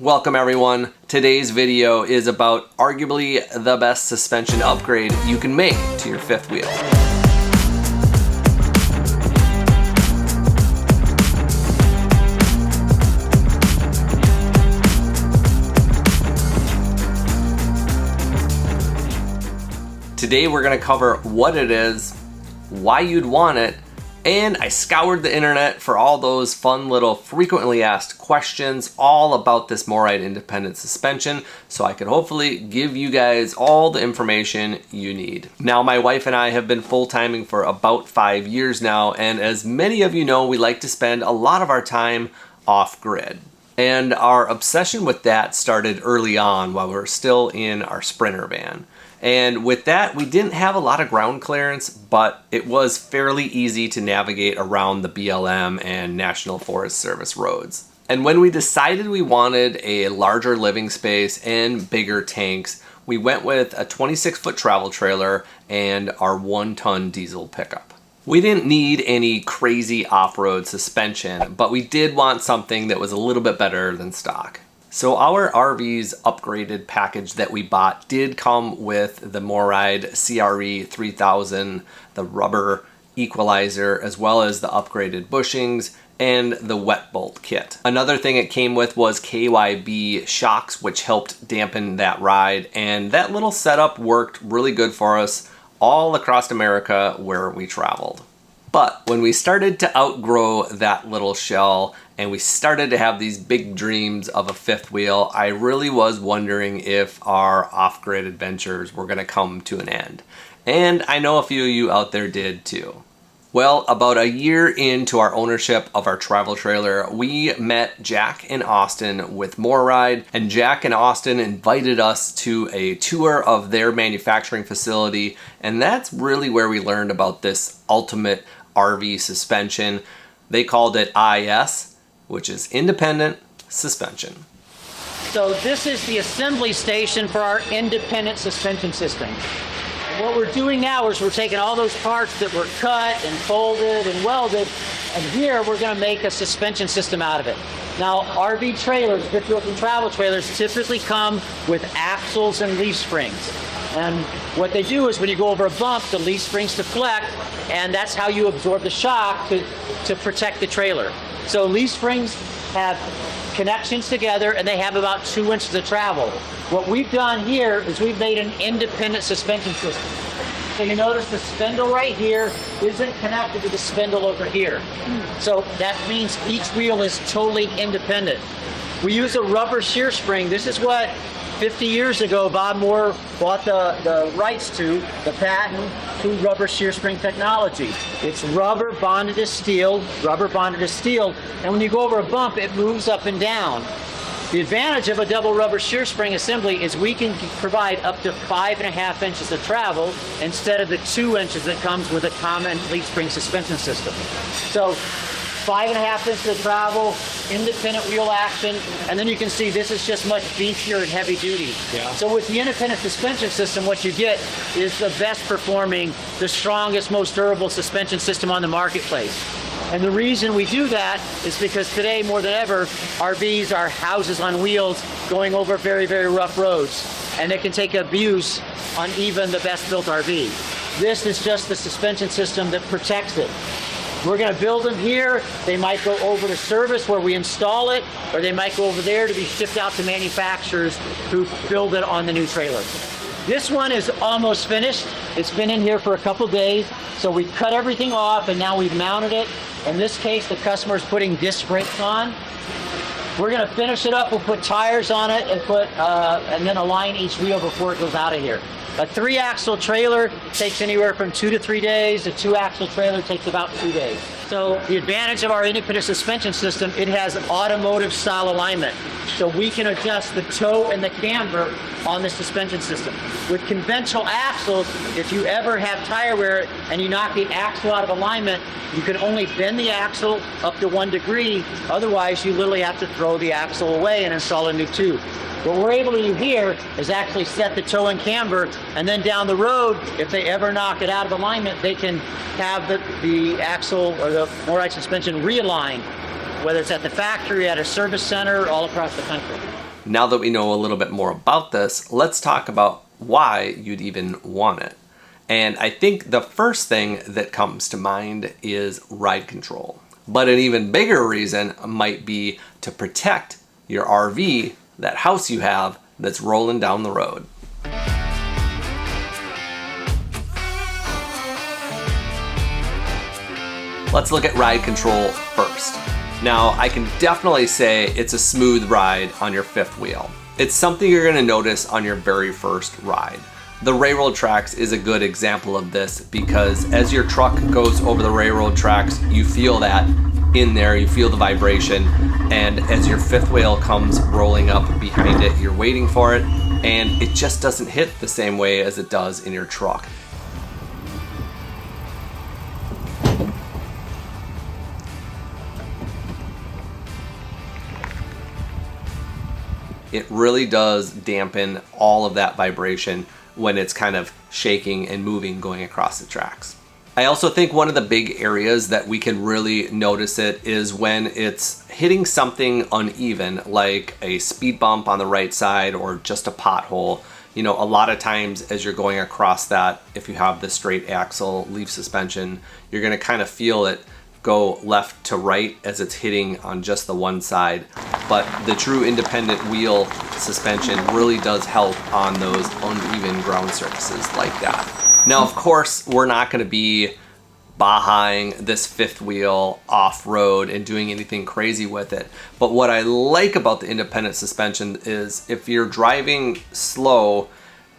Welcome everyone. Today's video is about arguably the best suspension upgrade you can make to your fifth wheel. Today we're going to cover what it is, why you'd want it, and I scoured the internet for all those fun little frequently asked questions all about this Morryde Independent Suspension so I could hopefully give you guys all the information you need. Now, my wife and I have been full-timing for about 5 years now, and as many of you know, we like to spend a lot of our time off-grid. And our obsession with that started early on while we were still in our Sprinter van. And with that, we didn't have a lot of ground clearance, but it was fairly easy to navigate around the BLM and National Forest Service roads. And when we decided we wanted a larger living space and bigger tanks, we went with a 26-foot travel trailer and our 1-ton diesel pickup. We didn't need any crazy off-road suspension, but we did want something that was a little bit better than stock. So our RV's upgraded package that we bought did come with the Morryde CRE 3000, the rubber equalizer, as well as the upgraded bushings and the wet bolt kit. Another thing it came with was KYB shocks, which helped dampen that ride, and that little setup worked really good for us all across America where we traveled. But when we started to outgrow that little shell and we started to have these big dreams of a fifth wheel, I really was wondering if our off-grid adventures were gonna come to an end. And I know a few of you out there did too. Well, about a year into our ownership of our travel trailer, we met Jack and Austin with Morryde, and Jack and Austin invited us to a tour of their manufacturing facility, and that's really where we learned about this ultimate RV suspension. They called it IS, which is Independent Suspension. So this is the assembly station for our independent suspension system. What we're doing now is we're taking all those parts that were cut and folded and welded, and here we're going to make a suspension system out of it. Now, RV trailers, fifth wheels and travel trailers, typically come with axles and leaf springs. And what they do is when you go over a bump, the leaf springs deflect, and that's how you absorb the shock to protect the trailer. So leaf springs have connections together, and they have about 2 inches of travel. What we've done here is we've made an independent suspension system. So you notice the spindle right here isn't connected to the spindle over here. So that means each wheel is totally independent. We use a rubber shear spring. This is what 50 years ago Bob Moore bought the rights to, the patent to rubber shear spring technology. It's rubber bonded to steel, and when you go over a bump, it moves up and down. The advantage of a double rubber shear spring assembly is we can provide up to 5.5 inches of travel instead of the 2 inches that comes with a common leaf spring suspension system. So 5.5 inches of travel, independent wheel action, and then you can see this is just much beefier and heavy duty. Yeah. So with the independent suspension system, what you get is the best performing, the strongest, most durable suspension system on the marketplace. And the reason we do that is because today, more than ever, RVs are houses on wheels going over very, very rough roads, and they can take abuse on even the best built RV. This is just the suspension system that protects it. We're going to build them here. They might go over to service where we install it, or they might go over there to be shipped out to manufacturers who build it on the new trailer. This one is almost finished. It's been in here for a couple days, so we cut everything off and now we've mounted it. In this case, the customer is putting disc brakes on. We're going to finish it up. We'll put tires on it and then align each wheel before it goes out of here. A 3-axle trailer takes anywhere from 2 to 3 days. A 2-axle trailer takes about 2 days. So the advantage of our independent suspension system, it has automotive style alignment. So we can adjust the toe and the camber on the suspension system. With conventional axles, if you ever have tire wear and you knock the axle out of alignment, you can only bend the axle up to 1 degree. Otherwise, you literally have to throw the axle away and install a new tube. What we're able to do here is actually set the toe and camber, and then down the road, if they ever knock it out of alignment, they can have the axle or the Morryde suspension realigned, whether it's at the factory, at a service center, all across the country. Now that we know a little bit more about this, let's talk about why you'd even want it. And I think the first thing that comes to mind is ride control. But an even bigger reason might be to protect your RV, that house you have that's rolling down the road. Let's look at ride control first. Now, I can definitely say it's a smooth ride on your fifth wheel. It's something you're going to notice on your very first ride. The railroad tracks is a good example of this because as your truck goes over the railroad tracks, you feel that in there, you feel the vibration, and as your fifth wheel comes rolling up behind it, you're waiting for it, and it just doesn't hit the same way as it does in your truck. It really does dampen all of that vibration when it's kind of shaking and moving going across the tracks. I also think one of the big areas that we can really notice it is when it's hitting something uneven, like a speed bump on the right side or just a pothole. You know, a lot of times as you're going across that, if you have the straight axle leaf suspension, you're gonna kind of feel it go left to right as it's hitting on just the one side. But the true independent wheel suspension really does help on those uneven ground surfaces like that. Now, of course, we're not going to be Bajaing this fifth wheel off-road and doing anything crazy with it. But what I like about the independent suspension is if you're driving slow,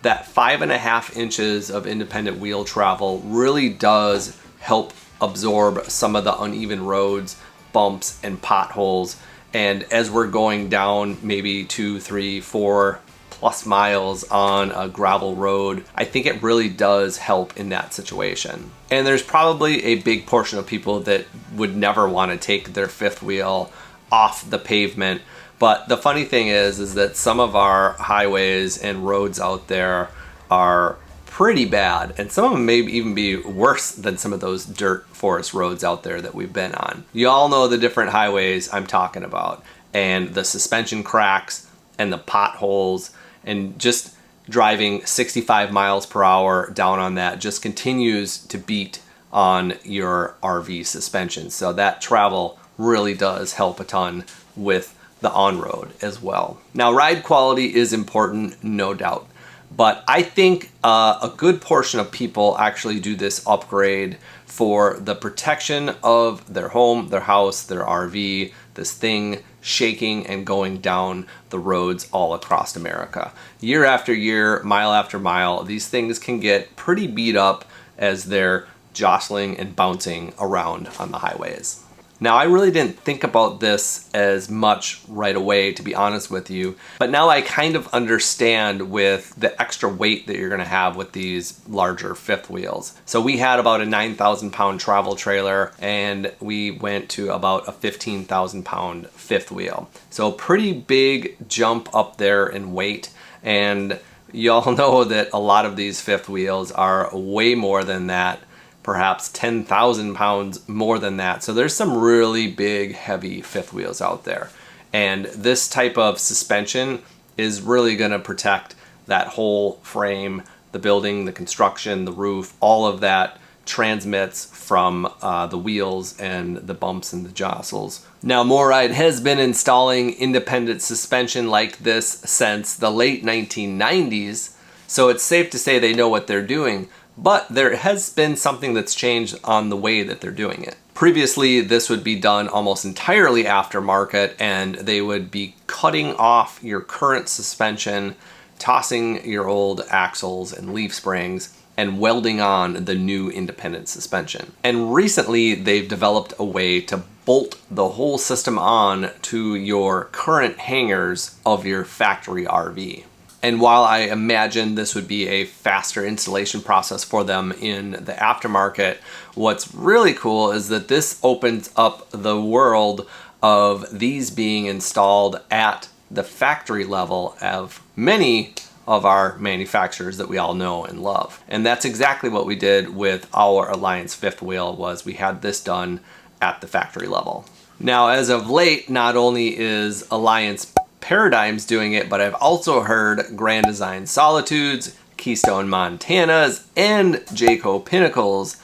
that 5.5 inches of independent wheel travel really does help absorb some of the uneven roads, bumps, and potholes. And as we're going down maybe 2, 3, 4 plus miles on a gravel road, I think it really does help in that situation. And there's probably a big portion of people that would never want to take their fifth wheel off the pavement. But the funny thing is that some of our highways and roads out there are pretty bad, and some of them may even be worse than some of those dirt forest roads out there that we've been on. You all know the different highways I'm talking about, and the suspension cracks and the potholes, and just driving 65 miles per hour down on that just continues to beat on your RV suspension. So that travel really does help a ton with the on-road as well. Now, ride quality is important, no doubt. But I think a good portion of people actually do this upgrade for the protection of their home, their house, their RV, this thing shaking and going down the roads all across America. Year after year, mile after mile, these things can get pretty beat up as they're jostling and bouncing around on the highways. Now, I really didn't think about this as much right away, to be honest with you, but now I kind of understand with the extra weight that you're gonna have with these larger fifth wheels. So we had about a 9,000 pound travel trailer, and we went to about a 15,000 pound fifth wheel. So pretty big jump up there in weight, and y'all know that a lot of these fifth wheels are way more than that, perhaps 10,000 pounds more than that. So there's some really big, heavy fifth wheels out there. And this type of suspension is really gonna protect that whole frame, the building, the construction, the roof, all of that transmits from the wheels and the bumps and the jostles. Now, Morryde has been installing independent suspension like this since the late 1990s, so it's safe to say they know what they're doing. But there has been something that's changed on the way that they're doing it. Previously, this would be done almost entirely aftermarket, and they would be cutting off your current suspension, tossing your old axles and leaf springs, and welding on the new independent suspension. And recently, they've developed a way to bolt the whole system on to your current hangers of your factory RV. And while I imagine this would be a faster installation process for them in the aftermarket, what's really cool is that this opens up the world of these being installed at the factory level of many of our manufacturers that we all know and love. And that's exactly what we did with our Alliance fifth wheel. Was we had this done at the factory level. Now, as of late, not only is Alliance Paradigms doing it, but I've also heard Grand Design Solitudes, Keystone Montanas, and Jayco Pinnacles,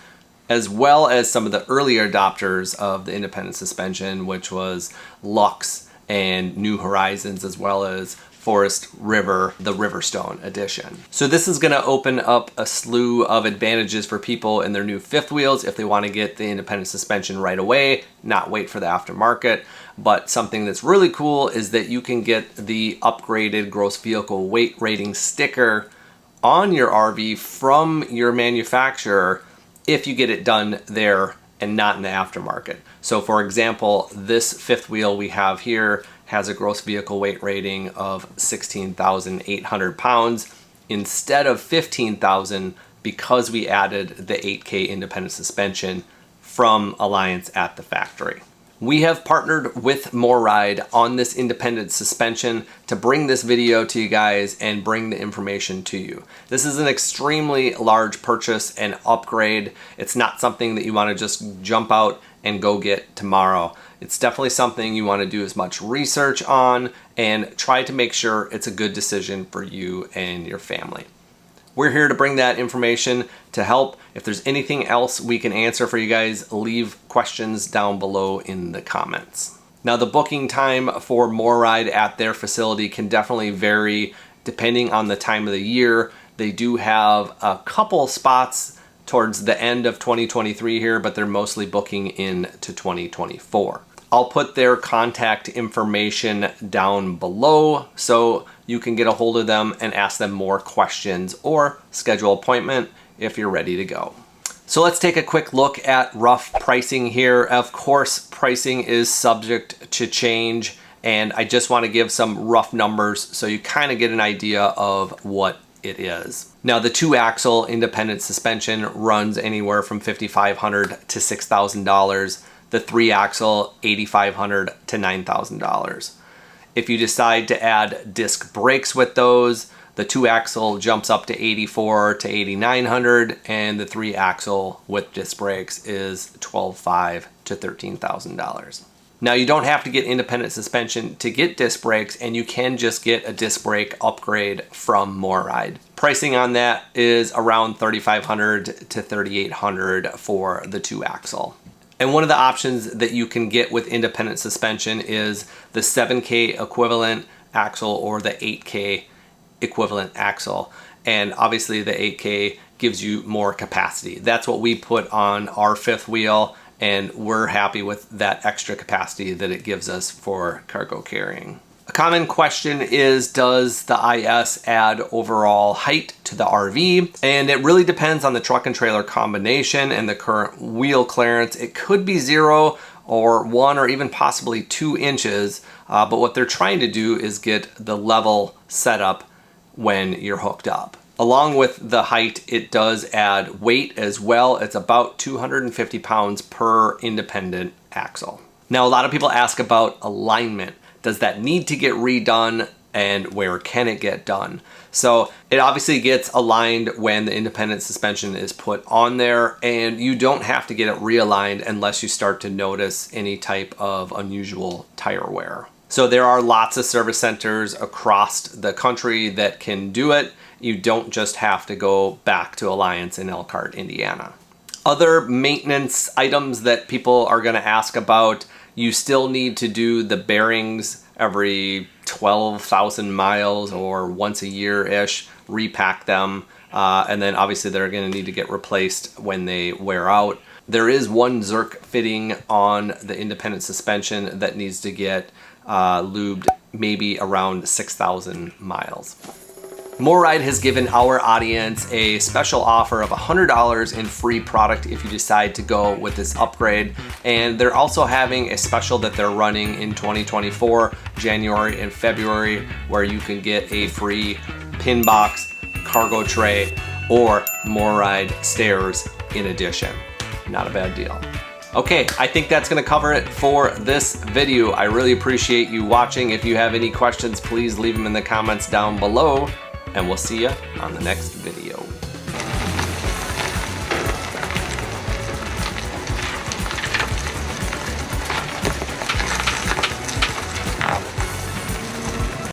as well as some of the earlier adopters of the independent suspension, which was Lux and New Horizons, as well as Forest River, the Riverstone edition. So this is going to open up a slew of advantages for people in their new fifth wheels if they want to get the independent suspension right away, not wait for the aftermarket. But something that's really cool is that you can get the upgraded gross vehicle weight rating sticker on your RV from your manufacturer if you get it done there and not in the aftermarket. So for example, this fifth wheel we have here has a gross vehicle weight rating of 16,800 pounds instead of 15,000 because we added the 8K independent suspension from Alliance at the factory. We have partnered with Morryde on this independent suspension to bring this video to you guys and bring the information to you. This is an extremely large purchase and upgrade. It's not something that you want to just jump out and go get tomorrow. It's definitely something you want to do as much research on and try to make sure it's a good decision for you and your family. We're here to bring that information to help. If there's anything else we can answer for you guys, leave questions down below in the comments. Now, the booking time for Morryde at their facility can definitely vary depending on the time of the year. They do have a couple spots towards the end of 2023 here, but they're mostly booking into 2024. I'll put their contact information down below so you can get a hold of them and ask them more questions or schedule an appointment if you're ready to go. So let's take a quick look at rough pricing here. Of course, pricing is subject to change, and I just want to give some rough numbers so you kind of get an idea of what it is. Now, the 2-axle independent suspension runs anywhere from $5,500 to $6,000. The 3-axle, $8,500 to $9,000. If you decide to add disc brakes with those, the 2-axle jumps up to $8,400 to $8,900, and the 3-axle with disc brakes is $12,500 to $13,000. Now, you don't have to get independent suspension to get disc brakes, and you can just get a disc brake upgrade from Morryde. Pricing on that is around $3,500 to $3,800 for the 2-axle. And one of the options that you can get with independent suspension is the 7K equivalent axle or the 8K equivalent axle. And obviously the 8K gives you more capacity. That's what we put on our fifth wheel, and we're happy with that extra capacity that it gives us for cargo carrying. A common question is, does the IS add overall height to the RV? And it really depends on the truck and trailer combination and the current wheel clearance. It could be 0 or 1 or even possibly 2 inches, but what they're trying to do is get the level set up when you're hooked up. Along with the height, it does add weight as well. It's about 250 pounds per independent axle. Now, a lot of people ask about alignment. Does that need to get redone, and where can it get done? So it obviously gets aligned when the independent suspension is put on there, and you don't have to get it realigned unless you start to notice any type of unusual tire wear. So there are lots of service centers across the country that can do it. You don't just have to go back to Alliance in Elkhart, Indiana. Other maintenance items that people are going to ask about: you still need to do the bearings every 12,000 miles or once a year-ish, repack them, and then obviously they're going to need to get replaced when they wear out. There is one Zerk fitting on the independent suspension that needs to get lubed maybe around 6,000 miles. Morryde has given our audience a special offer of $100 in free product if you decide to go with this upgrade. And they're also having a special that they're running in 2024, January and February, where you can get a free pin box, cargo tray, or Morryde stairs in addition. Not a bad deal. Okay, I think that's going to cover it for this video. I really appreciate you watching. If you have any questions, please leave them in the comments down below, and we'll see you on the next video.